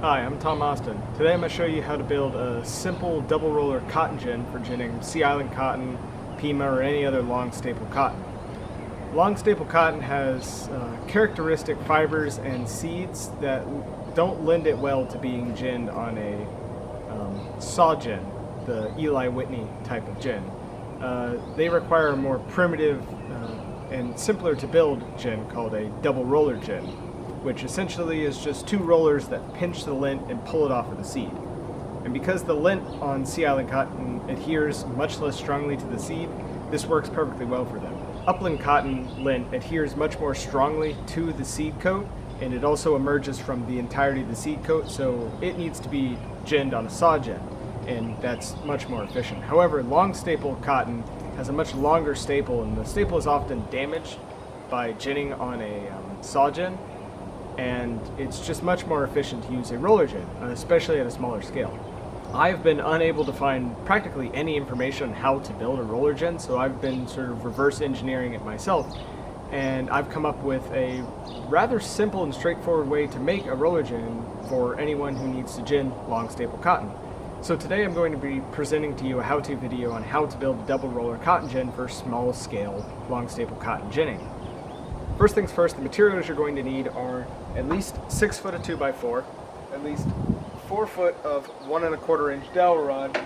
Hi, I'm Tom Austin. Today I'm going to show you how to build a simple double roller cotton gin for ginning Sea Island cotton, Pima, or any other long staple cotton. Long staple cotton has characteristic fibers and seeds that don't lend it well to being ginned on a saw gin, the Eli Whitney type of gin. They require a more primitive and simpler to build gin called a double roller gin, which essentially is just two rollers that pinch the lint and pull it off of the seed. And because the lint on Sea Island cotton adheres much less strongly to the seed, this works perfectly well for them. Upland cotton lint adheres much more strongly to the seed coat, and it also emerges from the entirety of the seed coat, so it needs to be ginned on a saw gin, and that's much more efficient. However, long staple cotton has a much longer staple, and the staple is often damaged by ginning on a saw gin, and it's just much more efficient to use a roller gin, especially at a smaller scale. I've been unable to find practically any information on how to build a roller gin, so I've been sort of reverse engineering it myself, and I've come up with a rather simple and straightforward way to make a roller gin for anyone who needs to gin long staple cotton. So today I'm going to be presenting to you a how-to video on how to build a double roller cotton gin for small scale long staple cotton ginning. First things first, the materials you're going to need are at least 6 foot of 2x4, at least 4 foot of 1 1/4 inch dowel rod,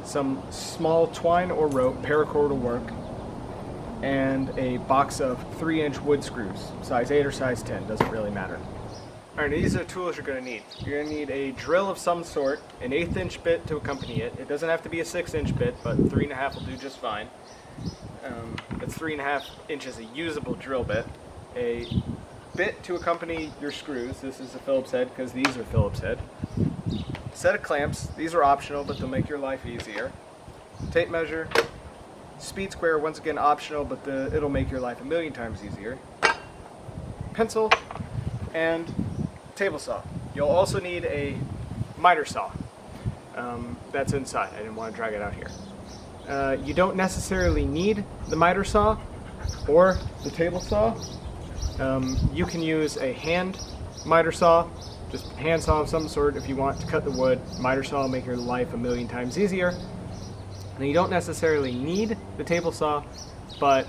some small twine or rope, paracord will work, and a box of 3-inch wood screws, size 8 or size 10, doesn't really matter. Alright, these are the tools you're going to need. You're going to need a drill of some sort, an 1/8 inch bit to accompany it. It doesn't have to be a 6-inch bit, but 3.5 will do just fine. That's 3.5 inches a usable drill bit. A bit to accompany your screws. This is a Phillips head because these are Phillips head. Set of clamps. These are optional, but they'll make your life easier. Tape measure. Speed square, once again optional, but it'll make your life a million times easier. Pencil and table saw. You'll also need a miter saw. That's inside. I didn't want to drag it out here. You don't necessarily need the miter saw or the table saw. You can use a hand miter saw, just hand saw of some sort if you want to cut the wood. Miter saw will make your life a million times easier. Now you don't necessarily need the table saw, but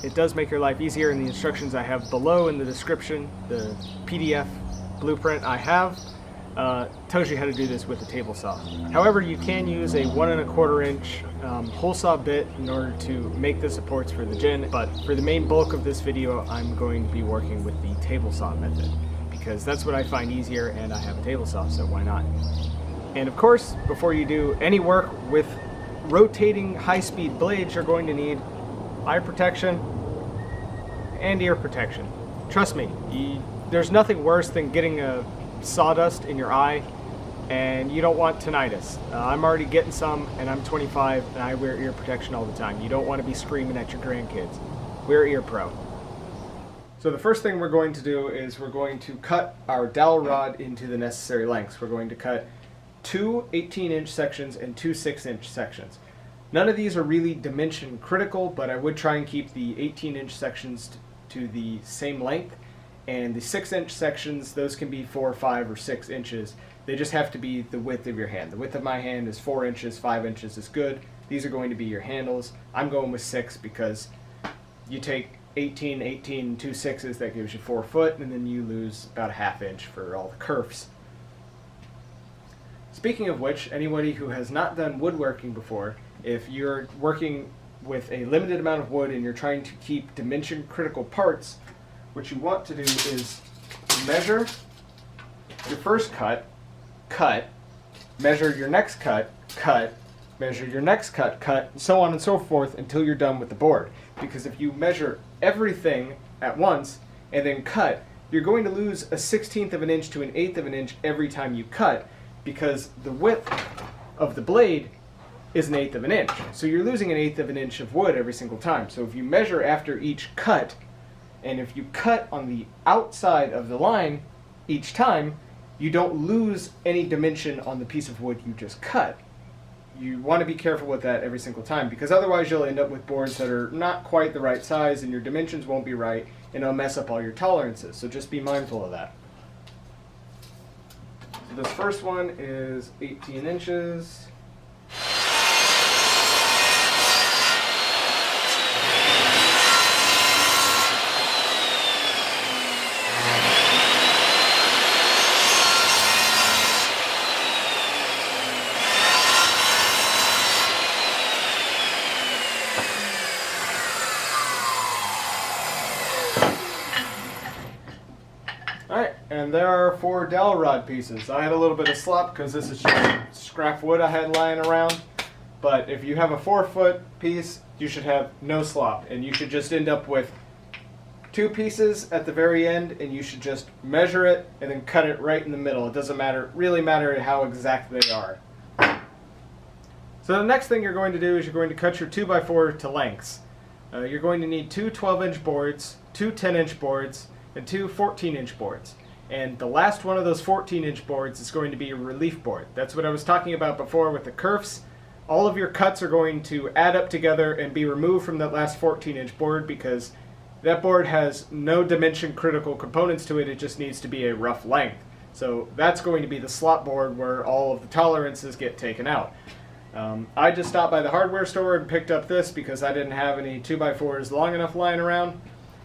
it does make your life easier, and the instructions I have below in the description, the PDF blueprint I have, tells you how to do this with the table saw. However, you can use a 1 1/4 inch hole saw bit in order to make the supports for the gin, but for the main bulk of this video I'm going to be working with the table saw method because that's what I find easier, and I have a table saw, so why not? And of course, before you do any work with rotating high-speed blades, you're going to need eye protection and ear protection. Trust me, there's nothing worse than getting a sawdust in your eye, and you don't want tinnitus. I'm already getting some, and I'm 25 and I wear ear protection all the time. You don't want to be screaming at your grandkids. Wear Ear Pro. So the first thing we're going to do is we're going to cut our dowel rod into the necessary lengths. We're going to cut 2 18-inch sections and 2 6-inch sections. None of these are really dimension critical, but I would try and keep the 18-inch sections to the same length. And the 6-inch sections, those can be 4, 5, or 6 inches. They just have to be the width of your hand. The width of my hand is 4 inches, 5 inches is good. These are going to be your handles. I'm going with 6 because you take 18, 18, 2 6s, that gives you 4 foot, and then you lose about a 1/2 inch for all the kerfs. Speaking of which, anybody who has not done woodworking before, if you're working with a limited amount of wood and you're trying to keep dimension critical parts, what you want to do is measure your first cut, measure your next cut, measure your next cut, and so on and so forth until you're done with the board. Because if you measure everything at once and then cut, you're going to lose a 1/16 of an inch to an 1/8 of an inch every time you cut, because the width of the blade is an 1/8 of an inch. So you're losing an 1/8 of an inch of wood every single time. So if you measure after each cut, and if you cut on the outside of the line each time, you don't lose any dimension on the piece of wood you just cut. You want to be careful with that every single time, because otherwise you'll end up with boards that are not quite the right size and your dimensions won't be right, and it'll mess up all your tolerances. So just be mindful of that. So this first one is 18 inches. Alright, and there are 4 dowel rod pieces. I had a little bit of slop because this is just scrap wood I had lying around. But if you have a 4-foot piece, you should have no slop. And you should just end up with 2 pieces at the very end, and you should just measure it and then cut it right in the middle. It doesn't really matter how exact they are. So the next thing you're going to do is you're going to cut your 2x4 to lengths. You're going to need 2 12-inch boards, 2 10-inch boards, and 2 14-inch boards. And the last one of those 14-inch boards is going to be a relief board. That's what I was talking about before with the kerfs. All of your cuts are going to add up together and be removed from that last 14-inch board because that board has no dimension critical components to it. It just needs to be a rough length. So that's going to be the slot board where all of the tolerances get taken out. I just stopped by the hardware store and picked up this because I didn't have any 2x4s long enough lying around.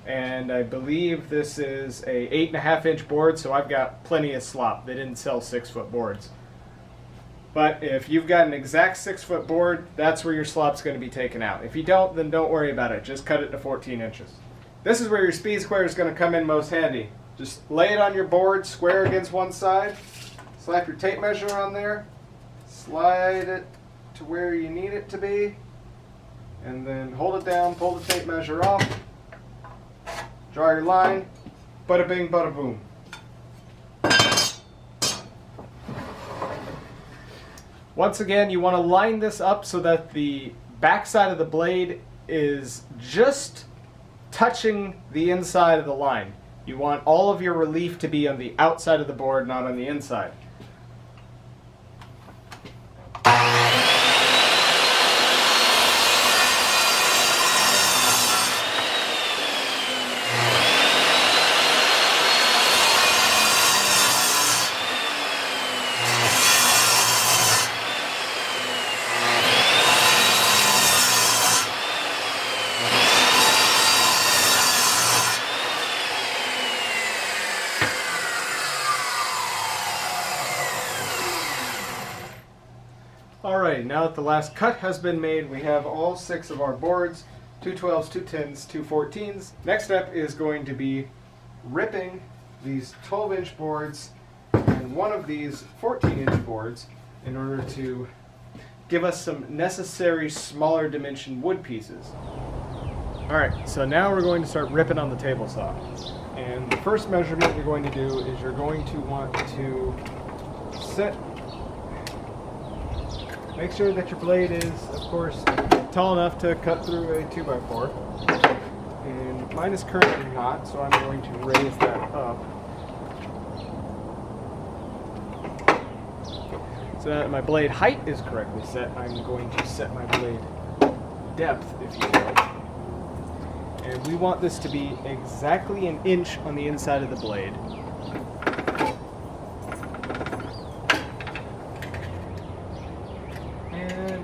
And I believe this is a 8.5-inch board, so I've got plenty of slop. They didn't sell 6-foot boards. But if you've got an exact 6-foot board, that's where your slop's going to be taken out. If you don't, then don't worry about it. Just cut it to 14 inches. This is where your speed square is going to come in most handy. Just lay it on your board, square against one side, slap your tape measure on there, slide it to where you need it to be, and then hold it down, pull the tape measure off, draw your line, bada bing, bada boom. Once again, you want to line this up so that the back side of the blade is just touching the inside of the line. You want all of your relief to be on the outside of the board, not on the inside. Alright, now that the last cut has been made, we have all 6 of our boards, 2 12s, 2 10s, 2 14s. Next step is going to be ripping these 12-inch boards and one of these 14-inch boards in order to give us some necessary smaller dimension wood pieces. Alright, so now we're going to start ripping on the table saw. And the first measurement you're going to do is you're going to want to make sure that your blade is, of course, tall enough to cut through a 2x4. And mine is currently not, so I'm going to raise that up. So that my blade height is correctly set, I'm going to set my blade depth, if you will. And we want this to be exactly an inch on the inside of the blade.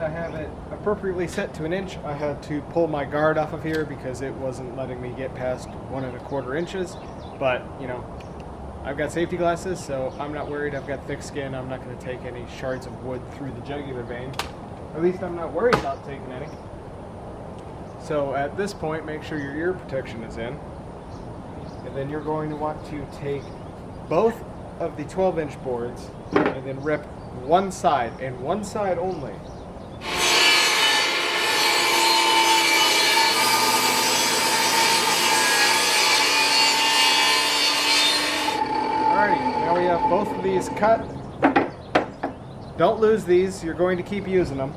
I have it appropriately set to an inch. I had to pull my guard off of here because it wasn't letting me get past 1 1/4 inches. But, you know, I've got safety glasses, so I'm not worried. I've got thick skin. I'm not going to take any shards of wood through the jugular vein. At least I'm not worried about taking any. So at this point, make sure your ear protection is in. And then you're going to want to take both of the 12-inch boards and then rip one side, and one side only. Alrighty, now we have both of these cut. Don't lose these, you're going to keep using them.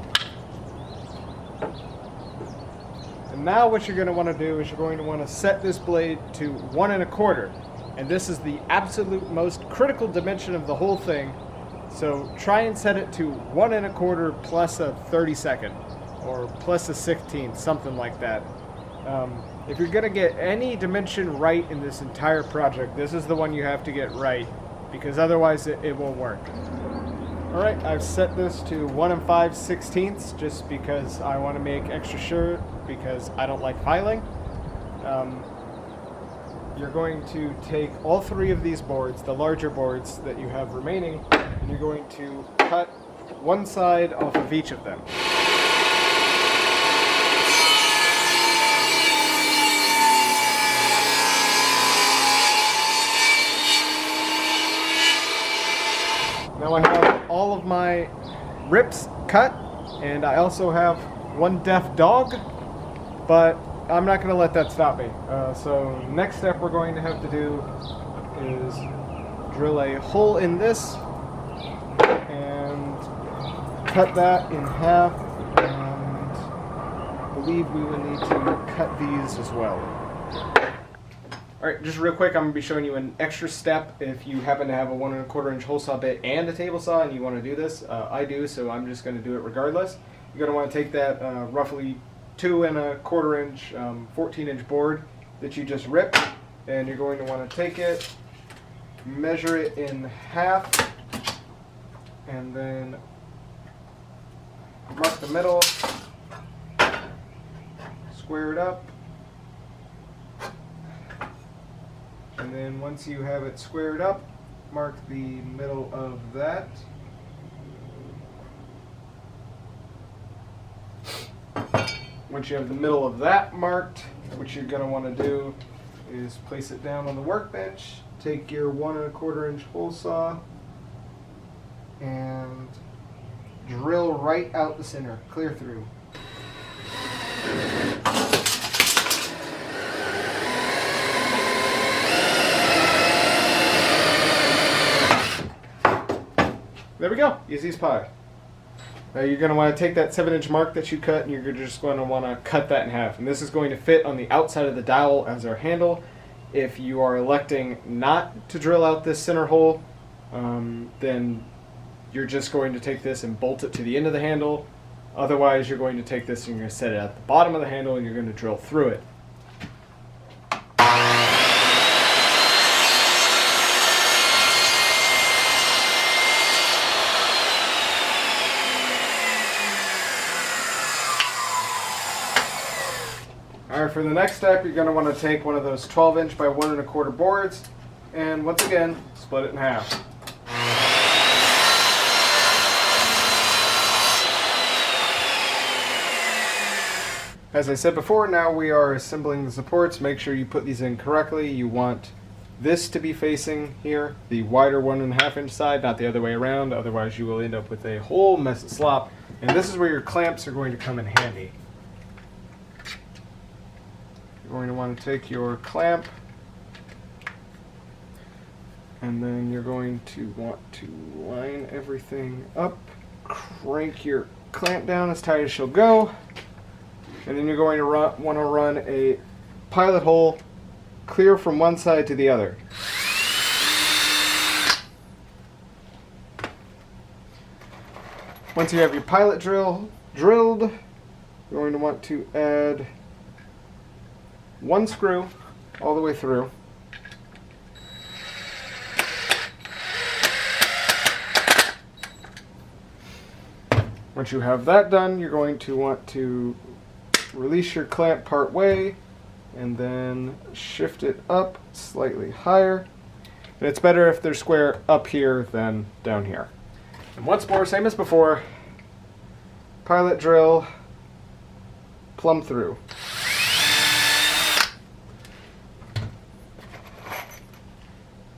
And now what you're going to want to do is you're going to want to set this blade to 1 1/4. And this is the absolute most critical dimension of the whole thing. So try and set it to 1 1/4 plus a 32nd or plus a 16th, something like that. If you're going to get any dimension right in this entire project, this is the one you have to get right. because otherwise it won't work. Alright, I've set this to 1 5/16 just because I want to make extra sure, because I don't like filing. You're going to take all 3 of these boards, the larger boards that you have remaining, and you're going to cut one side off of each of them. Now I have all of my rips cut, and I also have one deaf dog, but I'm not going to let that stop me. So next step we're going to have to do is drill a hole in this and cut that in half, and I believe we will need to cut these as well. Alright, just real quick, I'm going to be showing you an extra step if you happen to have a 1 1/4 inch hole saw bit and a table saw and you want to do this. I do, so I'm just going to do it regardless. You're going to want to take that roughly 2 1/4 inch 14-inch board that you just ripped, and you're going to want to take it, measure it in half, and then mark the middle, square it up, and then once you have it squared up, mark the middle of that. Once you have the middle of that marked, what you're going to want to do is place it down on the workbench, take your 1 1/4 inch hole saw, and drill right out the center, clear through. There we go, easy as pie. Now you're going to want to take that 7-inch mark that you cut, and you're just going to want to cut that in half. And this is going to fit on the outside of the dowel as our handle. If you are electing not to drill out this center hole, then you're just going to take this and bolt it to the end of the handle. Otherwise, you're going to take this and you're going to set it at the bottom of the handle and you're going to drill through it. Alright, for the next step, you're going to want to take one of those 12-inch by 1 1/4 boards and once again, split it in half. As I said before, now we are assembling the supports. Make sure you put these in correctly. You want this to be facing here, the wider 1 1/2 inch side, not the other way around, otherwise you will end up with a whole mess of slop. And this is where your clamps are going to come in handy. You're going to want to take your clamp, and then you're going to want to line everything up, crank your clamp down as tight as she'll go, and then you're going to want to run a pilot hole clear from one side to the other. Once you have your pilot drilled, you're going to want to add 1 screw all the way through. Once you have that done, you're going to want to release your clamp part way and then shift it up slightly higher. And it's better if they're square up here than down here. And once more, same as before, pilot drill, plumb through.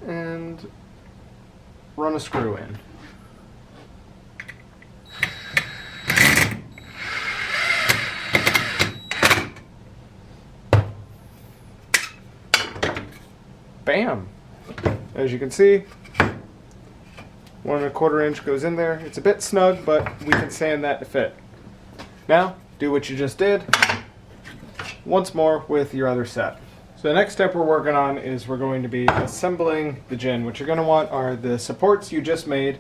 And run a screw in. Bam! As you can see, 1 1/4 inch goes in there. It's a bit snug, but we can sand that to fit. Now, do what you just did once more with your other set. So the next step we're working on is we're going to be assembling the gin. What you're going to want are the supports you just made.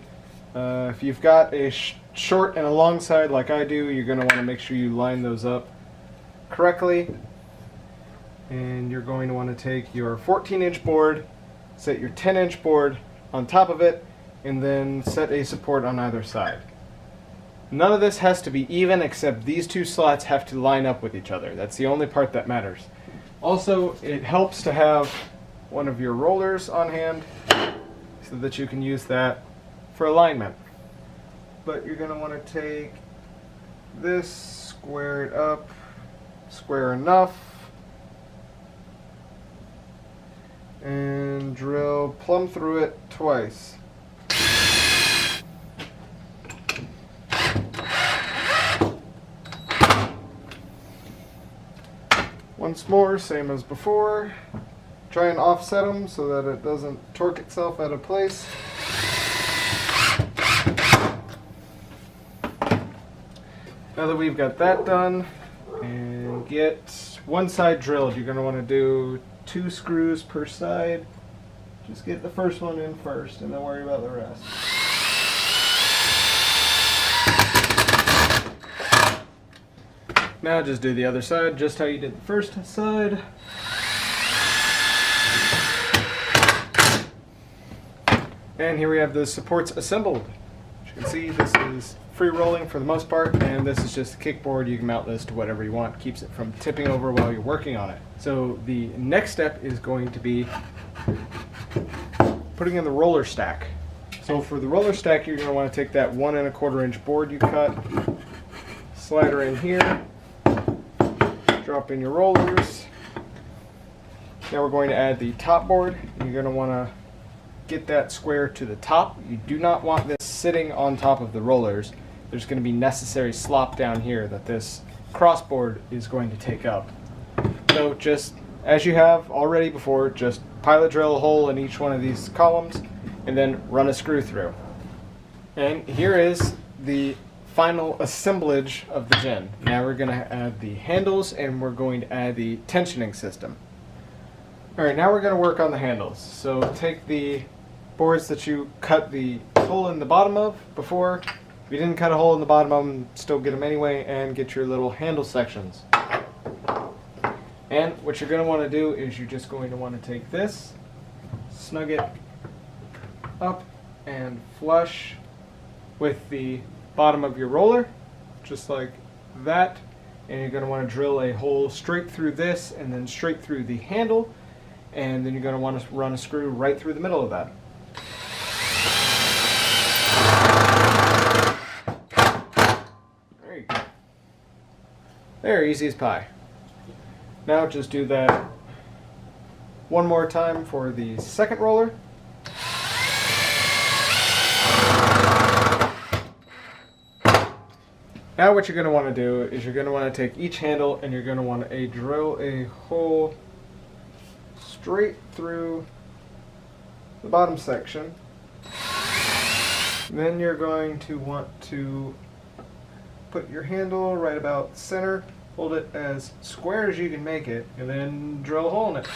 If you've got a short and a long side like I do, you're going to want to make sure you line those up correctly. And you're going to want to take your 14-inch board, set your 10-inch board, on top of it, and then set a support on either side. None of this has to be even, except these two slots have to line up with each other. That's the only part that matters. Also, it helps to have one of your rollers on hand so that you can use that for alignment. But you're going to want to take this, square it up, square enough, and drill plumb through it twice. Once more, same as before. Try and offset them so that it doesn't torque itself out of place. Now that we've got that done, and get one side drilled, you're going to want to do 2 screws per side. Just get the first one in first and then worry about the rest. Now just do the other side just how you did the first side. And here we have the supports assembled. As you can see, this is free rolling for the most part, and this is just a kickboard. You can mount this to whatever you want. Keeps it from tipping over while you're working on it. So the next step is going to be putting in the roller stack. So for the roller stack, you're going to want to take that 1 1/4 inch board you cut, slide her in here, drop in your rollers. Now we're going to add the top board. You're going to want to get that square to the top. You do not want this sitting on top of the rollers. There's going to be necessary slop down here that this crossboard is going to take up. So just as you have already before, just pilot drill a hole in each one of these columns and then run a screw through. And here is the final assemblage of the gin. Now we're going to add the handles and we're going to add the tensioning system. Alright, now we're going to work on the handles. So take the boards that you cut the hole in the bottom of before. If you didn't cut a hole in the bottom of them, still get them anyway, and get your little handle sections. And what you're going to want to do is you're just going to want to take this, snug it up and flush with the bottom of your roller, just like that. And you're going to want to drill a hole straight through this and then straight through the handle. And then you're going to want to run a screw right through the middle of that. There you go. There, easy as pie. Now just do that one more time for the second roller. Now what you're going to want to do is you're going to want to take each handle and you're going to want to drill a hole straight through the bottom section. Then you're going to want to put your handle right about center, hold it as square as you can make it, and then drill a hole in it.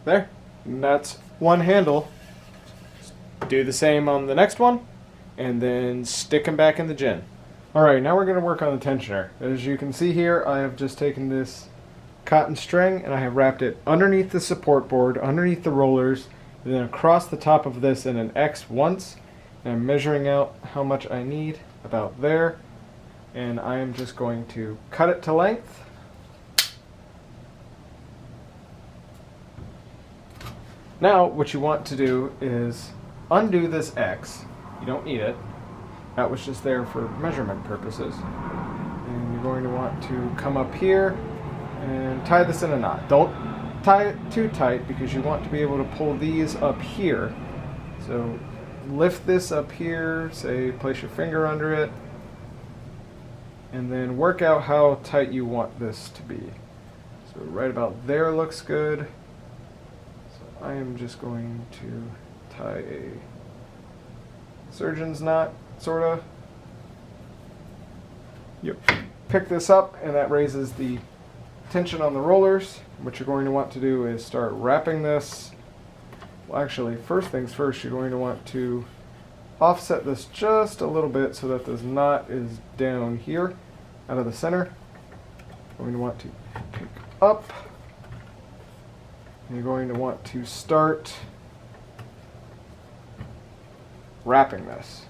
There, and that's one handle. Do the same on the next one, and then stick them back in the gin. Alright, now we're going to work on the tensioner. As you can see here, I have just taken this cotton string and I have wrapped it underneath the support board, underneath the rollers, and then across the top of this in an X once. And I'm measuring out how much I need, about there. And I am just going to cut it to length. Now, what you want to do is undo this X. You don't need it. That was just there for measurement purposes. And you're going to want to come up here and tie this in a knot. Don't tie it too tight because you want to be able to pull these up here. So lift this up here, say place your finger under it, and then work out how tight you want this to be. So right about there looks good. So I am just going to tie a surgeon's knot, sorta. Yep. Pick this up and that raises the tension on the rollers. What you're going to want to do is start wrapping this. Well, actually, first things first, you're going to want to offset this just a little bit so that this knot is down here out of the center. You're going to want to pick up And you're going to want to start wrapping this.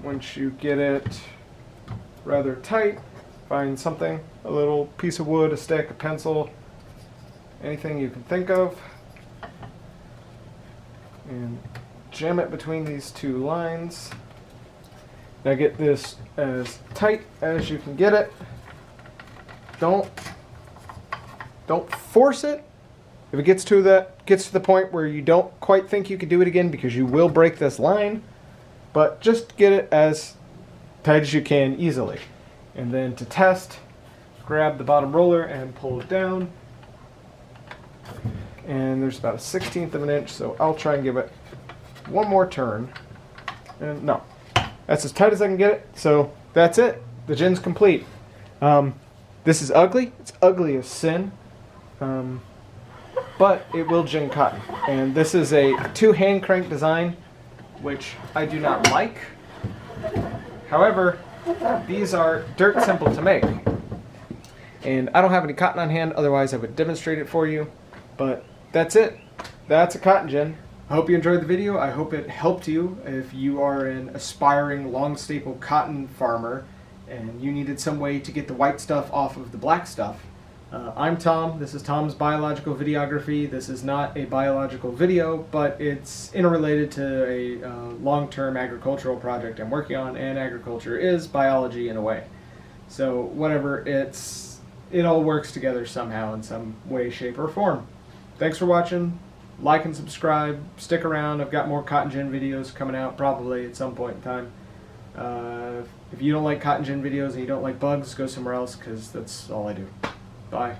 Once you get it rather tight, find something, a little piece of wood, a stick, a pencil, anything you can think of, and jam it between these two lines. Now get this as tight as you can get it. Don't force it. If it gets to the point where you don't quite think you can do it again, because you will break this line, but just get it as tight as you can easily. And then to test, grab the bottom roller and pull it down. And there's about a 1/16 of an inch, so I'll try and give it one more turn. And no, that's as tight as I can get it. So that's it. The gin's complete. This is ugly. It's ugly as sin. But it will gin cotton. And this is a 2-hand crank design, which I do not like. However, these are dirt simple to make. And I don't have any cotton on hand, otherwise I would demonstrate it for you. But that's it. That's a cotton gin. I hope you enjoyed the video. I hope it helped you if you are an aspiring long staple cotton farmer and you needed some way to get the white stuff off of the black stuff. I'm Tom. This is Tom's Biological Videography. This is not a biological video, but it's interrelated to a long-term agricultural project I'm working on, and agriculture is biology in a way. So whatever, it all works together somehow in some way, shape, or form. Thanks for watching. Like and subscribe. Stick around. I've got more cotton gin videos coming out probably at some point in time. If you don't like cotton gin videos and you don't like bugs, go somewhere else, because that's all I do. Bye.